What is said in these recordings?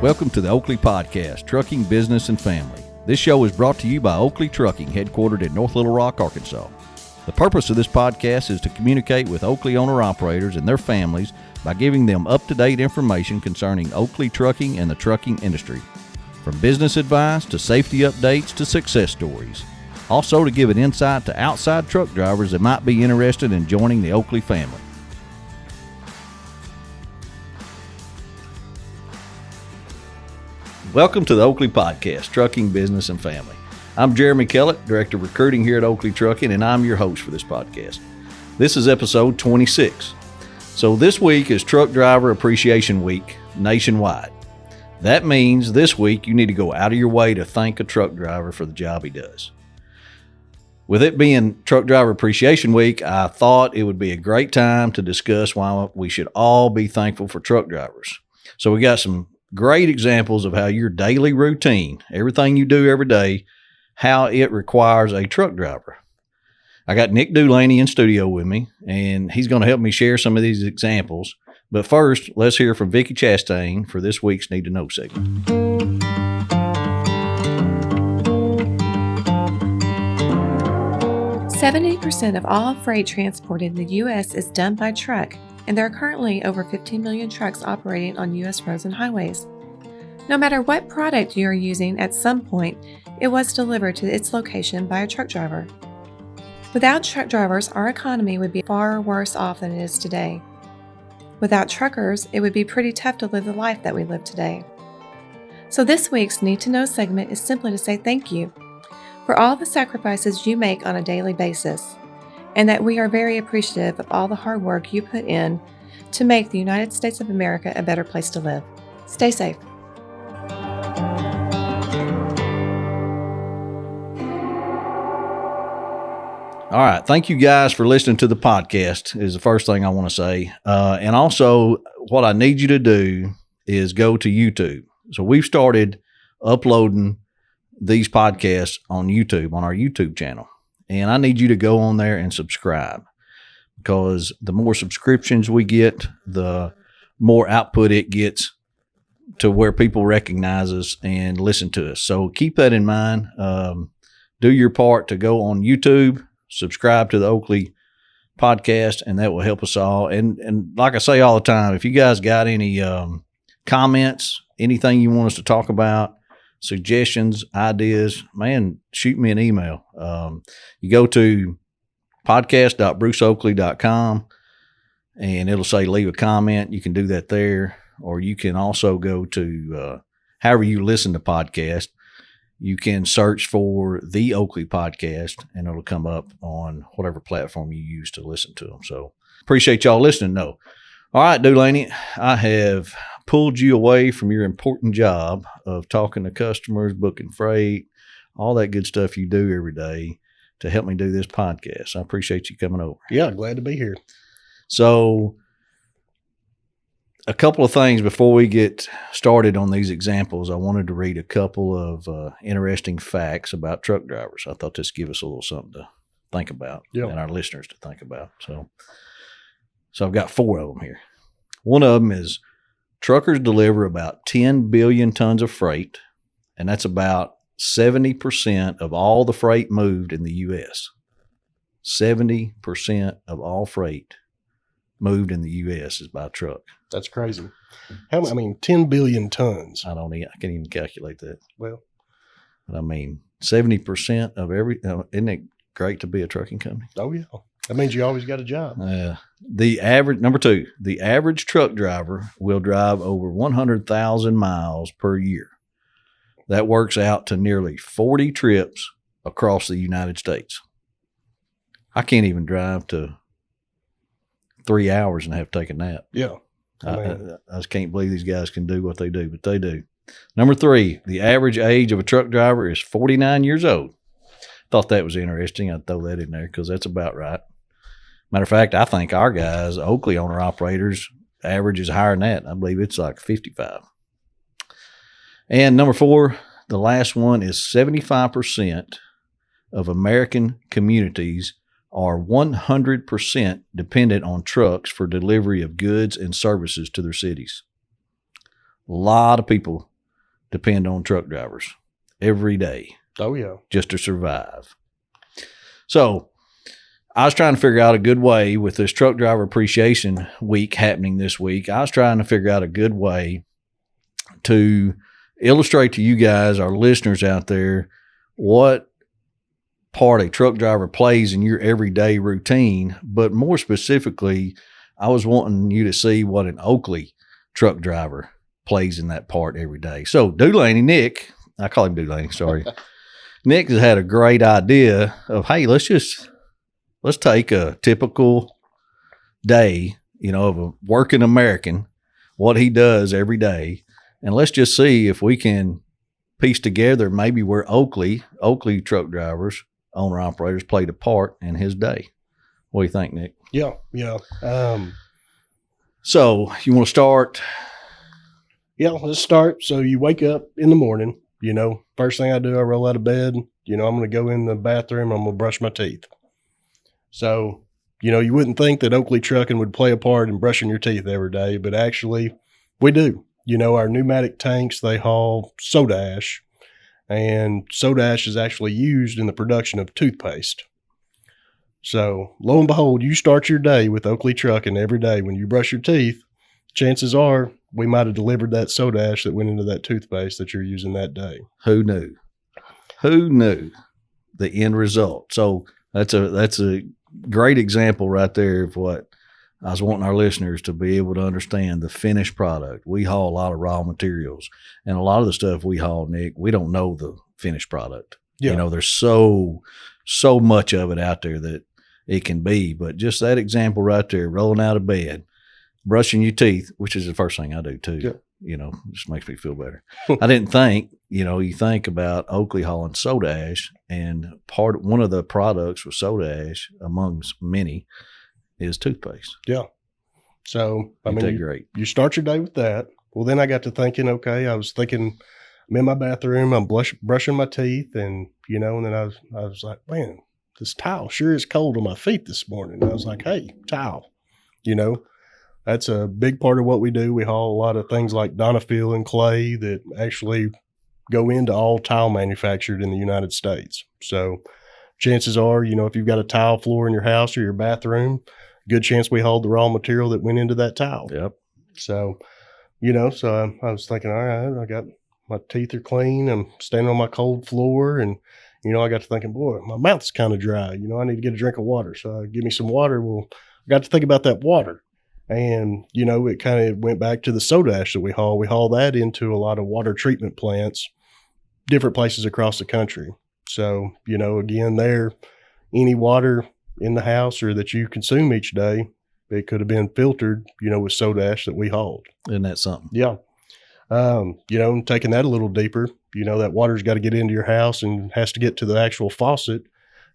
Welcome to the Oakley Podcast, Trucking, Business, and Family. This show is brought to you by Oakley Trucking, headquartered in North Little Rock, Arkansas. The purpose of this podcast is to communicate with Oakley owner-operators and their families by giving them up-to-date information concerning Oakley Trucking and the trucking industry. From business advice to safety updates to success stories. Also to give an insight to outside truck drivers that might be interested in joining the Oakley family. Welcome to the Oakley Podcast, Trucking, Business, and Family. I'm Jeremy Kellett, Director of Recruiting here at Oakley Trucking, and I'm your host for this podcast. This is episode 26. So this week is Truck Driver Appreciation Week nationwide. That means this week you need to go out of your way to thank a truck driver for the job he does. With it being Truck Driver Appreciation Week, I thought it would be a great time to discuss why we should all be thankful for truck drivers. So we got some great examples of how your daily routine, everything you do every day, how it requires a truck driver. I got Nick Dulaney in studio with me, and he's going to help me share some of these examples. But first, let's hear from Vickie Chastain for this week's Need to Know segment. 70% of all freight transported in the U.S. is done by truck, and there are currently over 15 million trucks operating on U.S. roads and highways. No matter what product you are using, at some point, it was delivered to its location by a truck driver. Without truck drivers, our economy would be far worse off than it is today. Without truckers, it would be pretty tough to live the life that we live today. So this week's Need to Know segment is simply to say thank you for all the sacrifices you make on a daily basis, and that we are very appreciative of all the hard work you put in to make the United States of America a better place to live. Stay safe. All right. Thank you guys for listening to the podcast is the first thing I want to say. And also what I need you to do is go to YouTube. So we've started uploading these podcasts on YouTube, on our YouTube channel. And I need you to go on there and subscribe, because the more subscriptions we get, the more output it gets to where people recognize us and listen to us. So keep that in mind. Do your part to go on YouTube, subscribe to the Oakley Podcast, and that will help us all. And like I say all the time, if you guys got any comments, anything you want us to talk about, suggestions, ideas, man, shoot me an email. You go to podcast.bruceoakley.com and it'll say leave a comment. You can do that there, or you can also go to however you listen to podcasts. You can search for the Oakley Podcast and it'll come up on whatever platform you use to listen to them. So appreciate y'all listening. No. All right, Dulaney, I have pulled you away from your important job of talking to customers, booking freight, all that good stuff you do every day to help me do this podcast. I appreciate you coming over. Yeah, glad to be here. So a couple of things before we get started on these examples. I wanted to read a couple of interesting facts about truck drivers. I thought this would give us a little something to think about and our listeners to think about. So I've got 4 of them here. One of them is truckers deliver about 10 billion tons of freight, and that's about 70% of all the freight moved in the U.S. 70% of all freight moved in the U.S. is by truck. That's crazy. 10 billion tons. I can't even calculate that. Well, but 70% of isn't it great to be a trucking company? Oh, yeah. That means you always got a job. Number 2, the average truck driver will drive over 100,000 miles per year. That works out to nearly 40 trips across the United States. I can't even drive to 3 hours and have to take a nap. Yeah. I just can't believe these guys can do what they do, but they do. Number 3, the average age of a truck driver is 49 years old. Thought that was interesting. I'd throw that in there because that's about right. Matter of fact, I think our guys, Oakley owner-operators, average is higher than that. I believe it's like 55. And number 4, the last one is 75% of American communities are 100% dependent on trucks for delivery of goods and services to their cities. A lot of people depend on truck drivers every day Oh, yeah. just to survive. So I was trying to figure out a good way with this Truck Driver Appreciation Week happening this week. I was trying to figure out a good way to illustrate to you guys, our listeners out there, what part a truck driver plays in your everyday routine. But more specifically, I was wanting you to see what an Oakley truck driver plays in that part every day. So Dulaney, Nick, I call him Dulaney, sorry. Nick has had a great idea of, hey, let's take a typical day, of a working American, what he does every day, and let's just see if we can piece together maybe where Oakley truck drivers, owner operators, played a part in his day. What do you think, Nick? Yeah. So you want to start? Yeah, let's start. So you wake up in the morning, first thing I do, I roll out of bed, I'm going to go in the bathroom, I'm going to brush my teeth. So, you wouldn't think that Oakley Trucking would play a part in brushing your teeth every day, but actually we do. Our pneumatic tanks, they haul soda ash, and soda ash is actually used in the production of toothpaste. So lo and behold, you start your day with Oakley Trucking every day. When you brush your teeth, chances are we might have delivered that soda ash that went into that toothpaste that you're using that day. Who knew? Who knew the end result? So that's a great example right there of what I was wanting our listeners to be able to understand, the finished product. We haul a lot of raw materials, and a lot of the stuff we haul, Nick, we don't know the finished product. Yeah. There's so much of it out there that it can be, but just that example right there, rolling out of bed, brushing your teeth, which is the first thing I do too. Yeah. Just makes me feel better. I didn't think, you think about Oakley hauling soda ash, and one of the products with soda ash, amongst many, is toothpaste. Yeah. So, Great. You start your day with that. Well, then I got to thinking, okay, I'm in my bathroom, I'm brushing my teeth, and, and then I was like, man, this towel sure is cold on my feet this morning. And I was like, hey, towel, that's a big part of what we do. We haul a lot of things like Donafil and clay that actually go into all tile manufactured in the United States. So chances are, if you've got a tile floor in your house or your bathroom, good chance we hauled the raw material that went into that tile. Yep. So, so I was thinking, all right, I got my teeth are clean. I'm standing on my cold floor, and, I got to thinking, boy, my mouth's kind of dry. I need to get a drink of water. So give me some water. Well, I got to think about that water. And, it kind of went back to the soda ash that we haul. We haul that into a lot of water treatment plants, different places across the country. So, again, any water in the house or that you consume each day, it could have been filtered, with soda ash that we hauled. Isn't that something? Yeah. And taking that a little deeper, that water's got to get into your house and has to get to the actual faucet.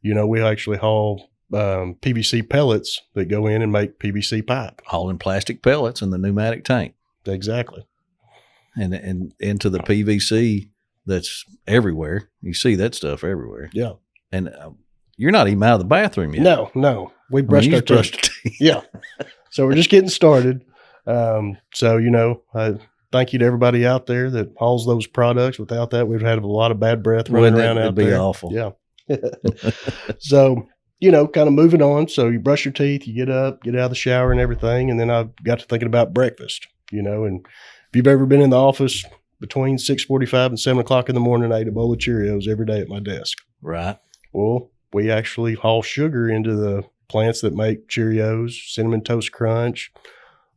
We actually haul PVC pellets that go in and make PVC pipe. Hauling plastic pellets in the pneumatic tank. Exactly. And into the PVC that's everywhere. You see that stuff everywhere. Yeah. And you're not even out of the bathroom yet. No. We brushed our teeth. Yeah. So we're just getting started. I thank you to everybody out there that hauls those products. Without that, we'd have a lot of bad breath running around out there. It'd be awful. Yeah. So, kind of moving on. So you brush your teeth, you get up, get out of the shower and everything. And then I got to thinking about breakfast, and if you've ever been in the office between 6:45 and 7 o'clock in the morning, I ate a bowl of Cheerios every day at my desk. Right. Well, we actually haul sugar into the plants that make Cheerios, Cinnamon Toast Crunch,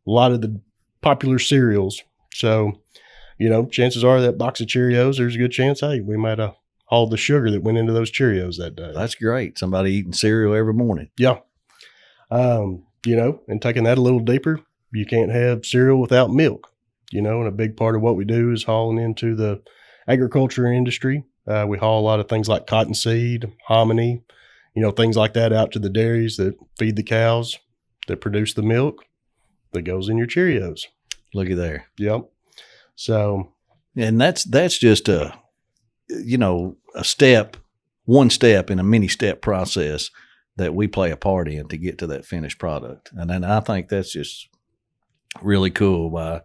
a lot of the popular cereals. So, chances are that box of Cheerios, there's a good chance, hey, we might have hauled the sugar that went into those Cheerios that day. That's great. Somebody eating cereal every morning. Yeah. And taking that a little deeper, you can't have cereal without milk, and a big part of what we do is hauling into the agriculture industry. We haul a lot of things like cottonseed, hominy, things like that out to the dairies that feed the cows that produce the milk that goes in your Cheerios. Looky there. Yep. So, and that's just one step in a many step process that we play a part in to get to that finished product. And then I think that's just really cool by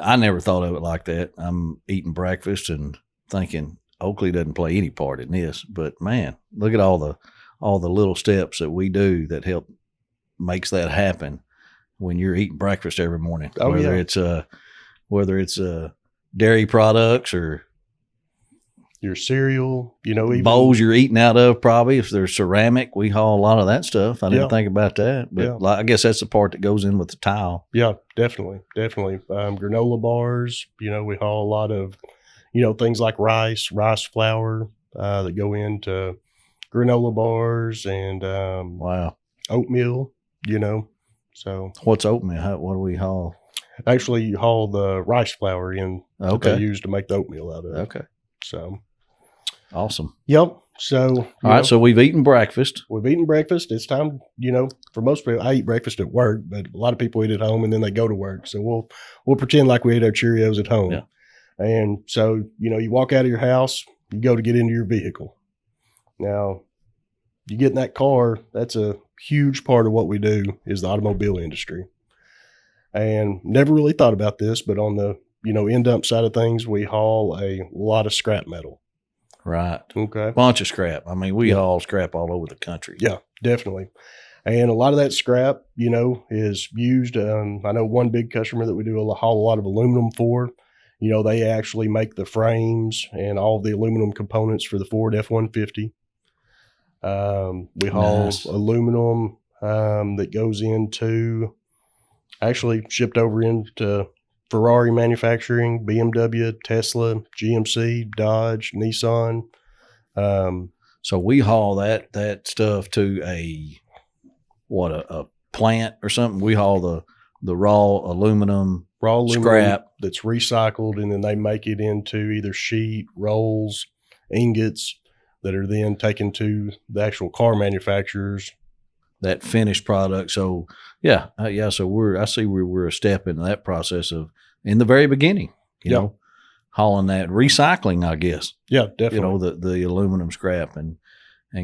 I never thought of it like that. I'm eating breakfast and thinking Oakley doesn't play any part in this, but man, look at all the little steps that we do that help makes that happen when you're eating breakfast every morning. Oh, whether it's dairy products or your cereal, even bowls you're eating out of, probably if they're ceramic, we haul a lot of that stuff. I didn't think about that, but I guess that's the part that goes in with the tile. Yeah, definitely. Granola bars, we haul a lot of, things like rice flour that go into granola bars and Wow, oatmeal. So what's oatmeal? What do we haul? Actually, you haul the rice flour in that they use to make the oatmeal out of. Okay, so awesome. Yep. So all right, so we've eaten breakfast. It's time, for most people, I eat breakfast at work, but a lot of people eat at home and then they go to work. So we'll pretend like we ate our Cheerios at home. Yeah. And so, you walk out of your house, you go to get into your vehicle. Now, you get in that car, that's a huge part of what we do is the automobile industry. And never really thought about this, but on the, end dump side of things, we haul a lot of scrap metal. Right. Okay. Bunch of scrap. I mean, we haul scrap all over the country. Yeah, definitely. And a lot of that scrap, is used. I know one big customer that we do haul a lot of aluminum for. They actually make the frames and all the aluminum components for the Ford F-150. We haul aluminum that goes into, actually shipped over into Ferrari manufacturing, BMW, Tesla, GMC, Dodge, Nissan. So we haul that stuff to a plant or something. We haul the raw aluminum scrap that's recycled, and then they make it into either sheet, rolls, ingots that are then taken to the actual car manufacturers. That finished product. So so I see we're a step into that process of in the very beginning, hauling that recycling, I guess. Yeah, definitely. The aluminum scrap and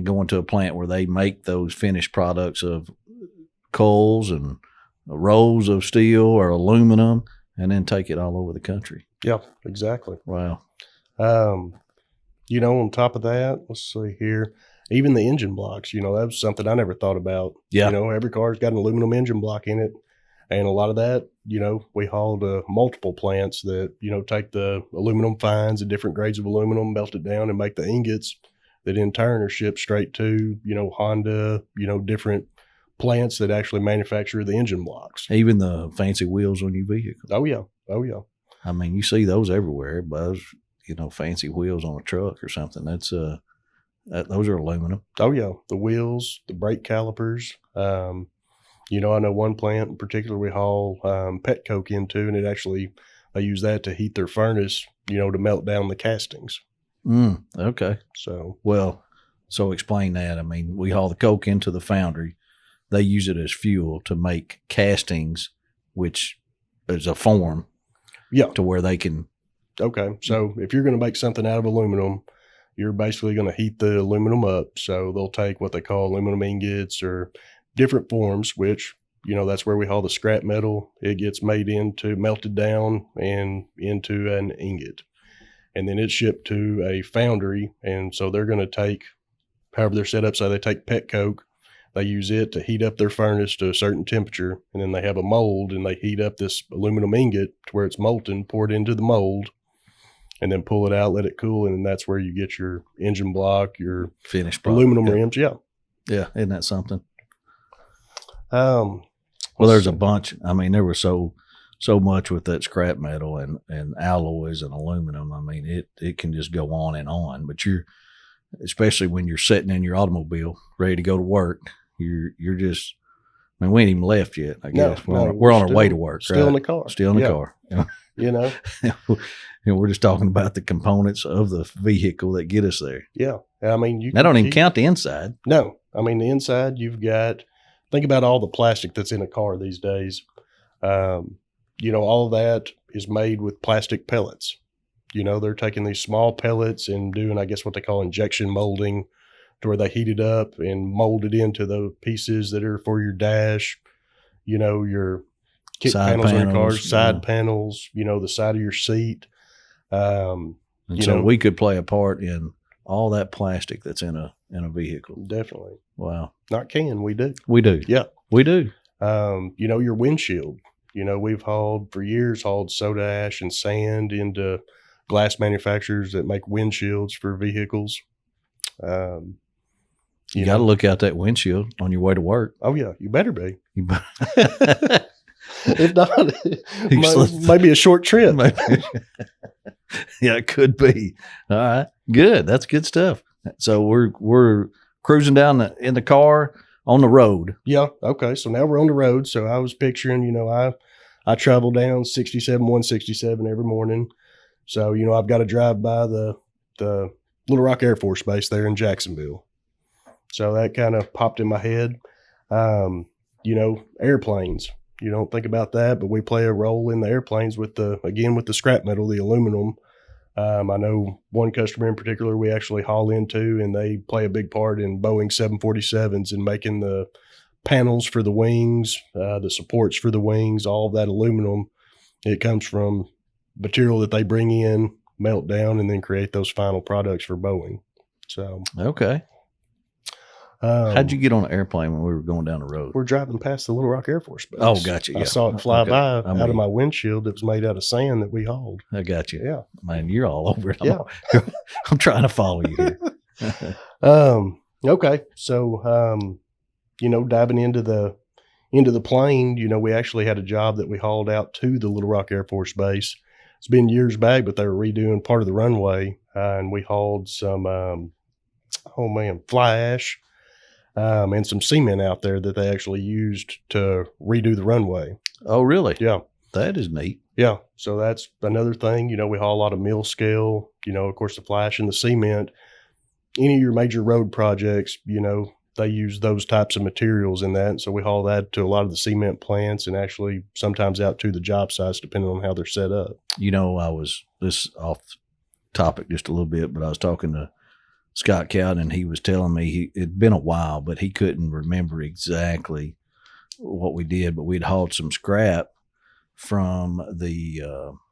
going to a plant where they make those finished products of coils and rolls of steel or aluminum and then take it all over the country. Yeah, exactly. Wow. On top of that, let's see here. Even the engine blocks, that was something I never thought about. Yeah. Every car's got an aluminum engine block in it. And a lot of that, we haul to multiple plants that, take the aluminum fines and different grades of aluminum, melt it down and make the ingots that in turn are shipped straight to, Honda, different plants that actually manufacture the engine blocks. Even the fancy wheels on your vehicle. Oh, yeah. I mean, you see those everywhere, but fancy wheels on a truck or something. That's those are aluminum. Oh yeah, the wheels, the brake calipers. I know one plant in particular we haul pet coke into, and they use that to heat their furnace. To melt down the castings. Okay. So explain that. I mean, we haul the coke into the foundry. They use it as fuel to make castings, which is a form. Yeah. To where they can. Okay. So if you're going to make something out of aluminum, you're basically going to heat the aluminum up. So they'll take what they call aluminum ingots or different forms, which, that's where we haul the scrap metal. It gets melted down and into an ingot. And then it's shipped to a foundry. And so they're going to take, however they're set up, so they take pet coke. They use it to heat up their furnace to a certain temperature. And then they have a mold and they heat up this aluminum ingot to where it's molten, pour it into the mold, and then pull it out, let it cool, and then that's where you get your engine block, your finished product. Aluminum rims. Yeah. Yeah, isn't that something? There's a bunch. I mean, there was so much with that scrap metal and alloys and aluminum. I mean, it can just go on and on. But especially when you're sitting in your automobile ready to go to work, you're just. I mean, we ain't even left yet. I guess we're on our way to work. Still in the car. Still in the car. And we're just talking about the components of the vehicle that get us there. Yeah. I mean, I don't even count the inside. No. I mean, the inside, think about all the plastic that's in a car these days. All of that is made with plastic pellets. They're taking these small pellets and doing, I guess, what they call injection molding, to where they heat it up and mold it into the pieces that are for your dash, your Kick Side panels on your panels, cars, side yeah. panels, the side of your seat. And so we could play a part in all that plastic that's in a vehicle. Definitely. Wow. Not can, we do. We do. Yeah. We do. Your windshield. We've hauled soda ash and sand into glass manufacturers that make windshields for vehicles. You got to look out that windshield on your way to work. Oh, yeah. You better be. You If not, maybe a short trip. Yeah, it could be. All right. Good. That's good stuff. So we're cruising down in the car on the road. Yeah. Okay. So now we're on the road. So I was picturing, I travel down 167 every morning. So, I've got to drive by the Little Rock Air Force Base there in Jacksonville. So that kind of popped in my head. Airplanes. You don't think about that, but we play a role in the airplanes with the scrap metal, the aluminum. I know one customer in particular we actually haul into, and they play a big part in Boeing 747s and making the panels for the wings, the supports for the wings, all of that aluminum. It comes from material that they bring in, melt down, and then create those final products for Boeing. So okay. How'd you get on an airplane when we were going down the road? We're driving past the Little Rock Air Force Base. Oh, gotcha. Yeah. I saw it fly by out of my windshield that was made out of sand that we hauled. I got you. Yeah. Man, you're all over it. Yeah. I'm trying to follow you here. Okay. So, diving into the plane, we actually had a job that we hauled out to the Little Rock Air Force Base. It's been years back, but they were redoing part of the runway, and we hauled some, fly ash. And some cement out there that they actually used to redo the runway. Oh, really? Yeah. That is neat. Yeah. So that's another thing. We haul a lot of mill scale, of course, the fly ash and the cement. Any of your major road projects, they use those types of materials in that. So we haul that to a lot of the cement plants and actually sometimes out to the job sites, depending on how they're set up. This off topic just a little bit, but I was talking to Scott Cowden, and he was telling me it'd been a while, but he couldn't remember exactly what we did, but we'd hauled some scrap from the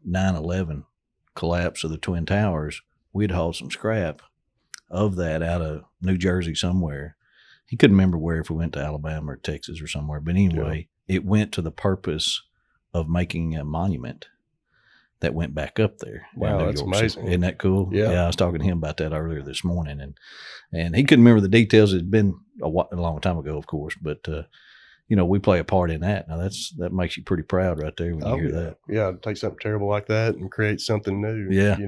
9/11 collapse of the Twin Towers. We'd hauled some scrap of that out of New Jersey somewhere. He couldn't remember where, if we went to Alabama or Texas or somewhere, but anyway, It went to the purpose of making a monument that went back up there. Wow, that's amazing. Isn't that cool? Yeah. I was talking to him about that earlier this morning, and he couldn't remember the details. It'd been a long time ago, of course, but we play a part in that. Now that makes you pretty proud right there when you hear that. Yeah, take something terrible like that and create something new. Yeah.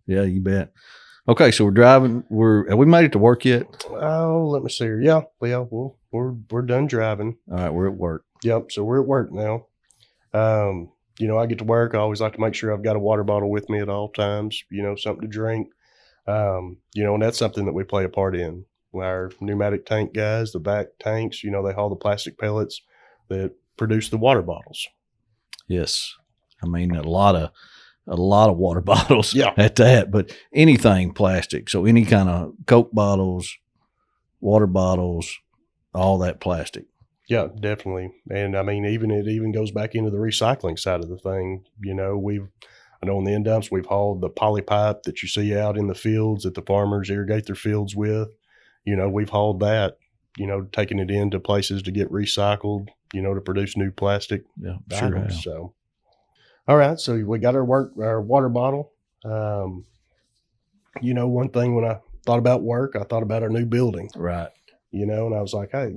Yeah, you bet. Okay, so we're driving. Have we made it to work yet? Oh, let me see here. Yeah, we're done driving. All right, we're at work. Yep, so we're at work now. I get to work. I always like to make sure I've got a water bottle with me at all times, something to drink. And that's something that we play a part in. Our pneumatic tank guys, the back tanks, they haul the plastic pellets that produce the water bottles. Yes. I mean, a lot of water bottles Yeah. at that, but anything plastic. So any kind of Coke bottles, water bottles, all that plastic. Yeah, definitely. And I mean, it even goes back into the recycling side of the thing. I know on the end dumps, we've hauled the poly pipe that you see out in the fields that the farmers irrigate their fields with. We've hauled that, taking it into places to get recycled, to produce new plastic. Yeah, sure have. So, all right. So we got our water bottle. One thing when I thought about work, I thought about our new building. Right. And I was like, hey,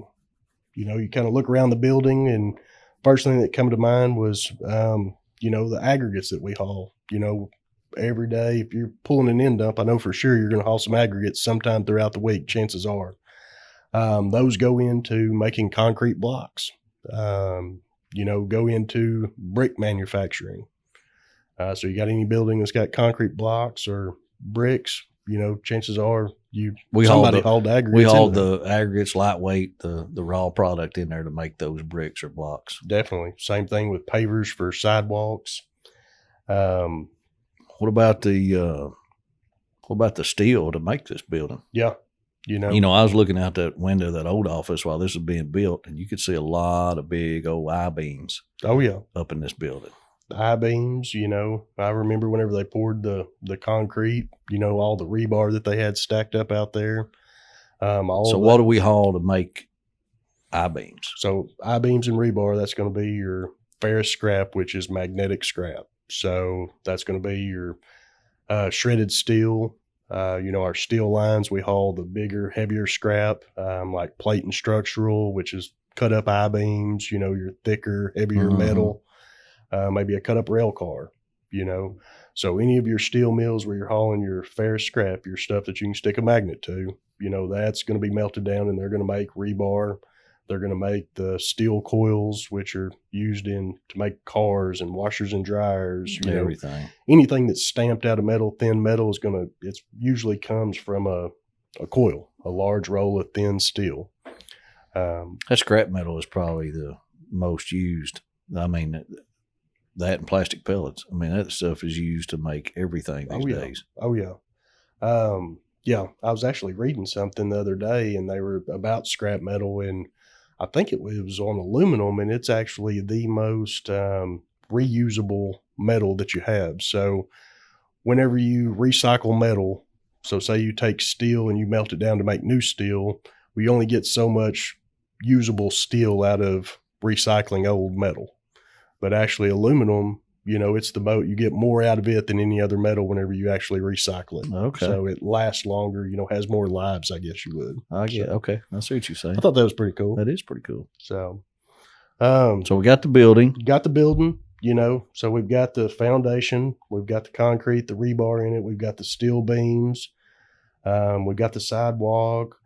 you kind of look around the building, and first thing that came to mind was, the aggregates that we haul. Every day, if you're pulling an end dump, I know for sure you're going to haul some aggregates sometime throughout the week. Chances are, those go into making concrete blocks. Go into brick manufacturing. So you got any building that's got concrete blocks or bricks, chances are somebody hauled aggregates. We hauled the aggregates, lightweight, the raw product in there to make those bricks or blocks. Definitely. Same thing with pavers for sidewalks. What about the steel to make this building? Yeah. I was looking out that window of that old office while this was being built, and you could see a lot of big old I-beams. Oh, yeah. Up in this building. The I-beams, I remember whenever they poured the concrete, all the rebar that they had stacked up out there. So what do we haul to make I-beams? So I-beams and rebar, that's going to be your ferrous scrap, which is magnetic scrap. So that's going to be your shredded steel. Our steel lines, we haul the bigger, heavier scrap, like plate and structural, which is cut up I-beams, your thicker, heavier metal, maybe a cut up rail car, So any of your steel mills where you're hauling your ferrous scrap, your stuff that you can stick a magnet to, that's going to be melted down, and they're going to make rebar. They're going to make the steel coils, which are used to make cars and washers and dryers. Everything. Anything that's stamped out of metal, thin metal, it usually comes from a coil, a large roll of thin steel. That scrap metal is probably the most used. I mean, that and plastic pellets. I mean, that stuff is used to make everything these days. Oh, yeah. Yeah, I was actually reading something the other day, and they were about scrap metal, and I think it was on aluminum, and it's actually the most reusable metal that you have. So whenever you recycle metal, so say you take steel and you melt it down to make new steel, we only get so much usable steel out of recycling old metal. But actually aluminum, it's the boat. You get more out of it than any other metal whenever you actually recycle it. Okay. So it lasts longer, has more lives, I guess you would. Okay. I see what you're saying. I thought that was pretty cool. That is pretty cool. So, so we got the building. So we've got the foundation, we've got the concrete, the rebar in it, we've got the steel beams, we've got the sidewalk,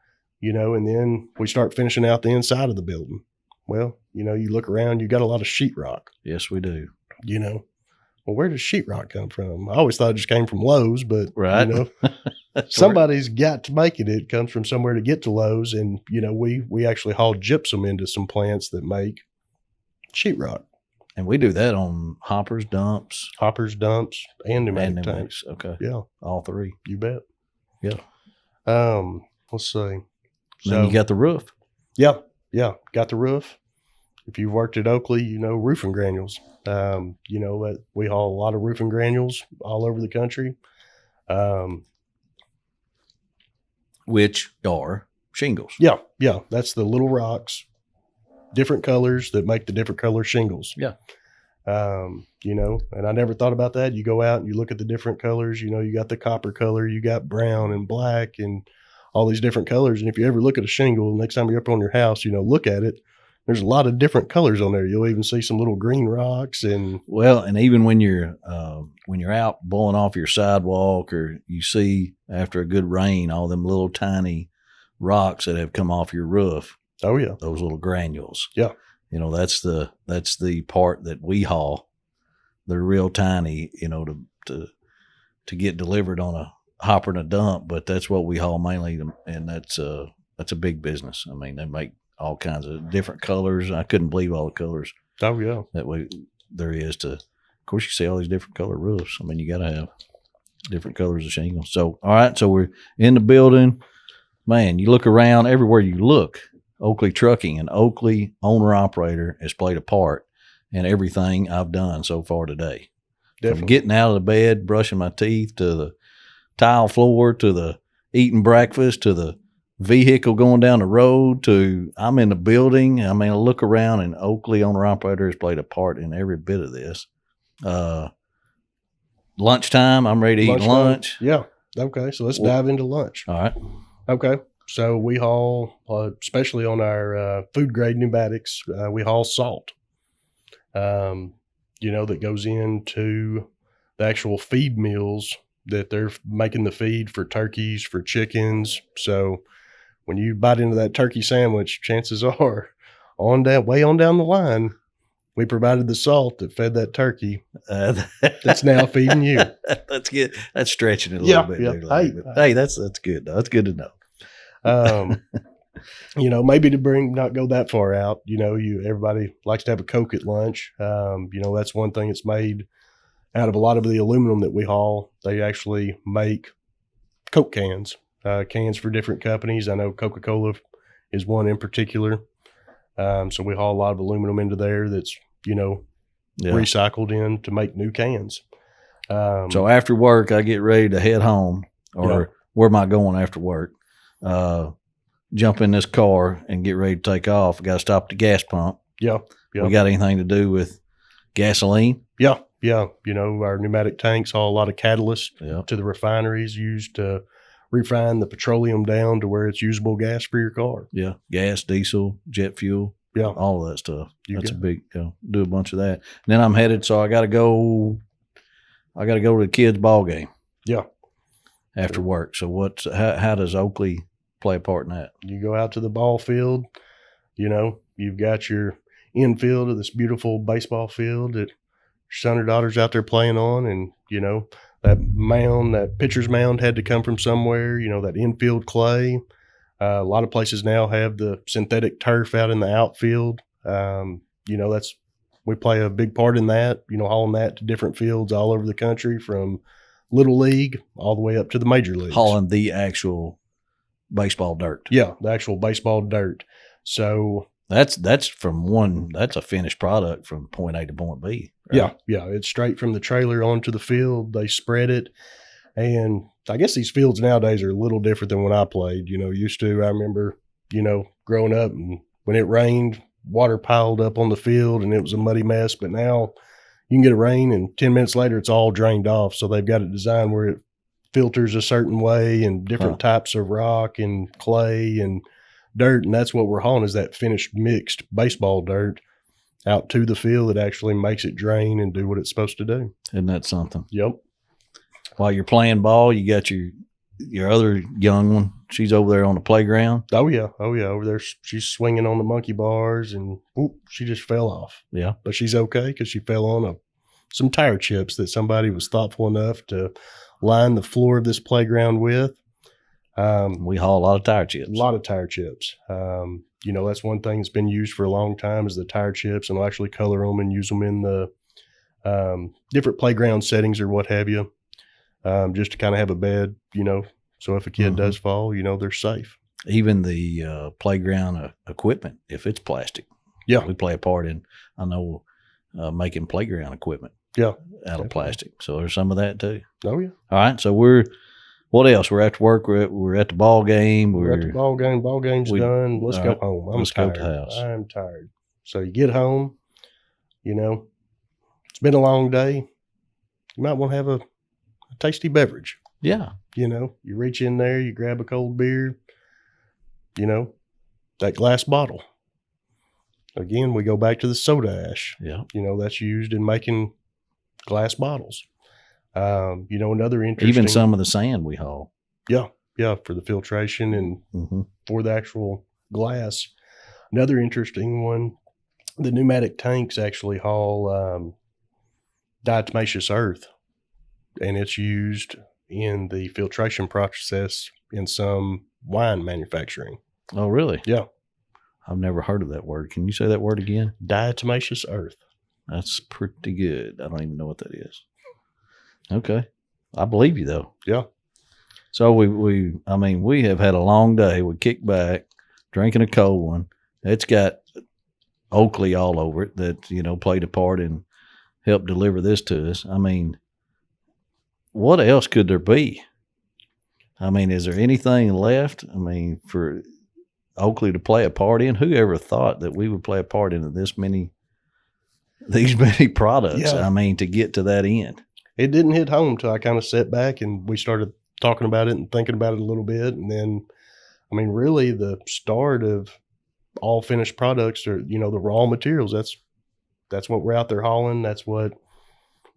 and then we start finishing out the inside of the building. Well, you look around, you got a lot of sheetrock. Yes, we do. Well, where does sheetrock come from? I always thought it just came from Lowe's, but right. Somebody's got to make it. It comes from somewhere to get to Lowe's, and we actually haul gypsum into some plants that make sheetrock. And we do that on hoppers, dumps, and pneumatic tanks. Okay, yeah, all three. You bet. Yeah. Let's see. So then you got the roof. Yeah, got the roof. If you've worked at Oakley, roofing granules. That we haul a lot of roofing granules all over the country. Which are shingles. Yeah. That's the little rocks, different colors that make the different color shingles. Yeah. And I never thought about that. You go out and you look at the different colors, you got the copper color, you got brown and black and all these different colors. And if you ever look at a shingle, next time you're up on your house, look at it. There's a lot of different colors on there. You'll even see some little green rocks and even when you're out blowing off your sidewalk, or you see after a good rain, all them little tiny rocks that have come off your roof. Oh yeah. Those little granules. Yeah. That's the part that we haul. They're real tiny, to get delivered on a hopper and a dump, but that's what we haul mainly. And that's a big business. I mean, they make all kinds of different colors. I couldn't believe all the colors. Oh yeah. That way there is of course you see all these different color roofs. I mean, you got to have different colors of shingles. So, all right. So we're in the building, man, you look around everywhere you look, Oakley Trucking and Oakley owner operator has played a part in everything I've done so far today. Definitely. From getting out of the bed, brushing my teeth, to the tile floor, to the eating breakfast, to the vehicle going down the road, to I'm in the building. I mean, I look around and Oakley owner operator has played a part in every bit of this. Lunchtime, I'm ready to eat lunch. Yeah. Okay. So let's dive into lunch. All right. Okay. So we haul, especially on our food grade pneumatics, we haul salt, that goes into the actual feed mills that they're making the feed for turkeys, for chickens. So when you bite into that turkey sandwich, chances are way on down the line, we provided the salt that fed that turkey. That's now feeding you. That's good. That's stretching it a little bit. Yeah. Hey, that's good. That's good to know. Maybe to not go that far out, everybody likes to have a Coke at lunch. That's one thing that's made out of a lot of the aluminum that we haul. They actually make Coke cans. cans for different companies. I know Coca-Cola is one in particular. So we haul a lot of aluminum into there that's, recycled in to make new cans. So after work, I get ready to head home, or where am I going after work? Jump in this car and get ready to take off. I got to stop at the gas pump. Yeah. We got anything to do with gasoline? Yeah. Our pneumatic tanks haul a lot of catalyst to the refineries used to refine the petroleum down to where it's usable gas for your car. Yeah. Gas, diesel, jet fuel. Yeah. All of that stuff. That's a big, do a bunch of that. And then I'm headed, so I got to go to the kids' ball game. Yeah. After work. So how does Oakley play a part in that? You go out to the ball field, you've got your infield of this beautiful baseball field that your son or daughter's out there playing on, and, that mound, that pitcher's mound had to come from somewhere, that infield clay. A lot of places now have the synthetic turf out in the outfield. We play a big part in that, hauling that to different fields all over the country, from little league all the way up to the major leagues. Hauling the actual baseball dirt. Yeah, the actual baseball dirt. So that's a finished product from point A to point B. Right? Yeah. It's straight from the trailer onto the field. They spread it. And I guess these fields nowadays are a little different than when I played. I remember, growing up, and when it rained, water piled up on the field and it was a muddy mess. But now you can get a rain and 10 minutes later it's all drained off. So they've got it designed where it filters a certain way, and different types of rock and clay and dirt. And that's what we're hauling, is that finished mixed baseball dirt out to the field that actually makes it drain and do what it's supposed to do. Isn't that something? Yep. While you're playing ball, you got your other young one. She's over there on the playground. Oh yeah. Over there, she's swinging on the monkey bars, and she just fell off. Yeah. But she's okay because she fell on some tire chips that somebody was thoughtful enough to line the floor of this playground with. We haul a lot of tire chips. A lot of tire chips. That's one thing that's been used for a long time, is the tire chips, and they'll actually color them and use them in the different playground settings or what have you. Just to kind of have a bed, so if a kid does fall, they're safe. Even the playground equipment, if it's plastic. Yeah. We play a part in, I know, making playground equipment out of plastic. So there's some of that too. Oh, yeah. All right. So what else? We're after work. We're at the ball game. We're at the ball game. Ball game's done. Let's go home. I'm tired. Go to the house. I'm tired. So you get home, it's been a long day. You might want to have a tasty beverage. Yeah. You reach in there, you grab a cold beer, that glass bottle. Again, we go back to the soda ash. Yeah. That's used in making glass bottles. Another interesting. Even some of the sand we haul. Yeah. Yeah. For the filtration and for the actual glass. Another interesting one, the pneumatic tanks actually haul diatomaceous earth. And it's used in the filtration process in some wine manufacturing. Oh, really? Yeah. I've never heard of that word. Can you say that word again? Diatomaceous earth. That's pretty good. I don't even know what that is. Okay. I believe you, though. Yeah. So we have had a long day. We kick back, drinking a cold one. It's got Oakley all over it that, played a part and helped deliver this to us. What else could there be? Is there anything left? For Oakley to play a part in? Who ever thought that we would play a part in these many products? Yeah. To get to that end. It didn't hit home until I kind of sat back and we started talking about it and thinking about it a little bit. And then, really the start of all finished products are, the raw materials. That's what we're out there hauling. That's what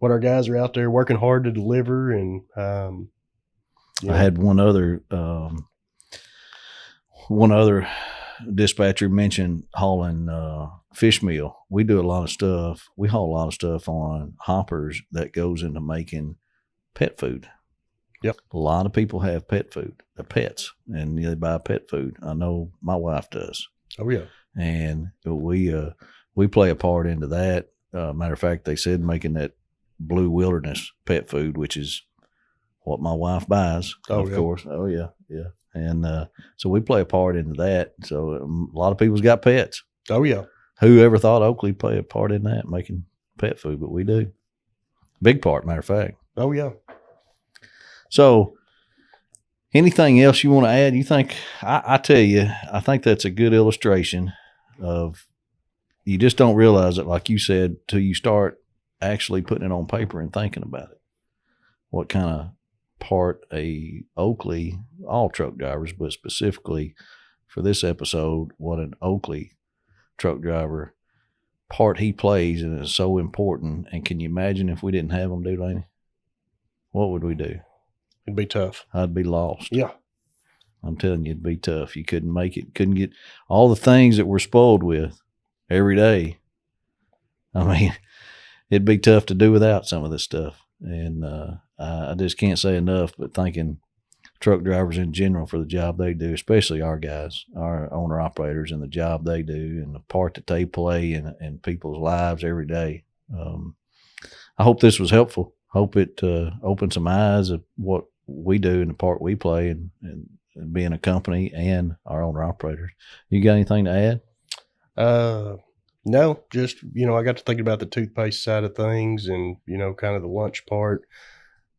our guys are out there working hard to deliver. And I had one other dispatcher mention hauling fish meal. We do a lot of stuff. We haul a lot of stuff on hoppers that goes into making pet food. Yep. A lot of people have pet food, pets, and they buy pet food. I know my wife does. Oh yeah. And we play a part into that. Matter of fact, they said making that Blue Wilderness pet food, which is what my wife buys, of course. Oh yeah. Yeah. And so we play a part into that. So a lot of people's got pets. Oh, yeah. Who ever thought Oakley play a part in that, making pet food? But we do. Big part, matter of fact. Oh, yeah. So anything else you want to add? You think, I tell you, I think that's a good illustration of, you just don't realize it, like you said, till you start actually putting it on paper and thinking about it. What kind of part a Oakley, all truck drivers, but specifically for this episode, what an Oakley truck driver part he plays, and is so important. And can you imagine if we didn't have him, Dulaney? What would we do? It'd be tough. I'd be lost. Yeah. I'm telling you, it'd be tough. You couldn't make it, couldn't get all the things that we're spoiled with every day. I mean, it'd be tough to do without some of this stuff. And I just can't say enough, but thanking truck drivers in general for the job they do, especially our guys, our owner-operators, and the job they do and the part that they play in people's lives every day. I hope this was helpful. Hope it opened some eyes of what we do and the part we play and being a company and our owner-operators. You got anything to add? No, just, I got to thinking about the toothpaste side of things and, kind of the lunch part.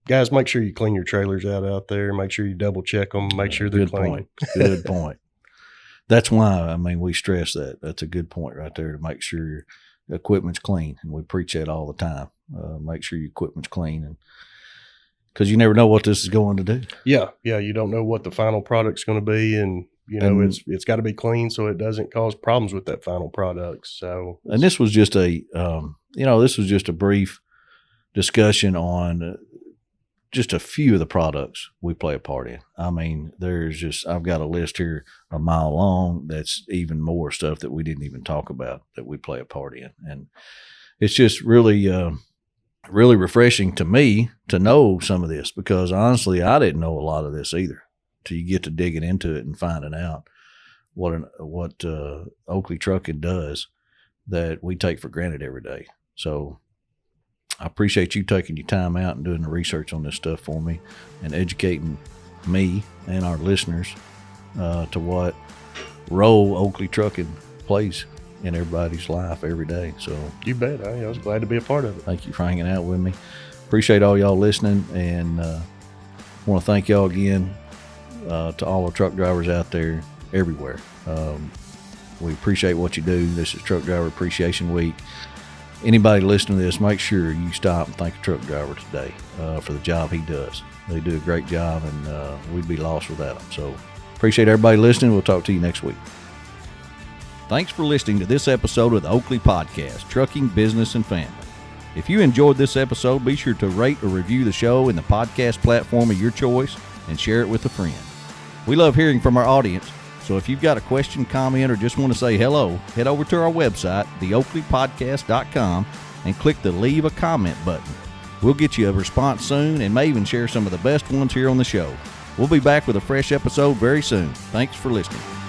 Guys, make sure you clean your trailers out there. Make sure you double check them. Make sure they're clean. Point. Good point. That's why, we stress that. That's a good point right there, to make sure your equipment's clean. And we preach that all the time. Make sure your equipment's clean, and because you never know what this is going to do. Yeah. You don't know what the final product's going to be, and it's got to be clean so it doesn't cause problems with that final product. So, and this was just a brief discussion on just a few of the products we play a part in. I've got a list here a mile long that's even more stuff that we didn't even talk about that we play a part in. And it's just really, really refreshing to me to know some of this, because honestly, I didn't know a lot of this either till you get to digging into it and finding out what Oakley Trucking does that we take for granted every day. So I appreciate you taking your time out and doing the research on this stuff for me and educating me and our listeners to what role Oakley Trucking plays in everybody's life every day. So you bet. I was glad to be a part of it. Thank you for hanging out with me. Appreciate all y'all listening, and want to thank y'all again to all the truck drivers out there everywhere. We appreciate what you do. This is Truck Driver Appreciation Week. Anybody listening to this, make sure you stop and thank a truck driver today for the job he does. They do a great job, and we'd be lost without them. So appreciate everybody listening. We'll talk to you next week. Thanks for listening to this episode of the Oakley Podcast, Trucking, Business, and Family. If you enjoyed this episode, be sure to rate or review the show in the podcast platform of your choice and share it with a friend. We love hearing from our audience, so if you've got a question, comment, or just want to say hello, head over to our website, theoakleypodcast.com, and click the Leave a Comment button. We'll get you a response soon and may even share some of the best ones here on the show. We'll be back with a fresh episode very soon. Thanks for listening.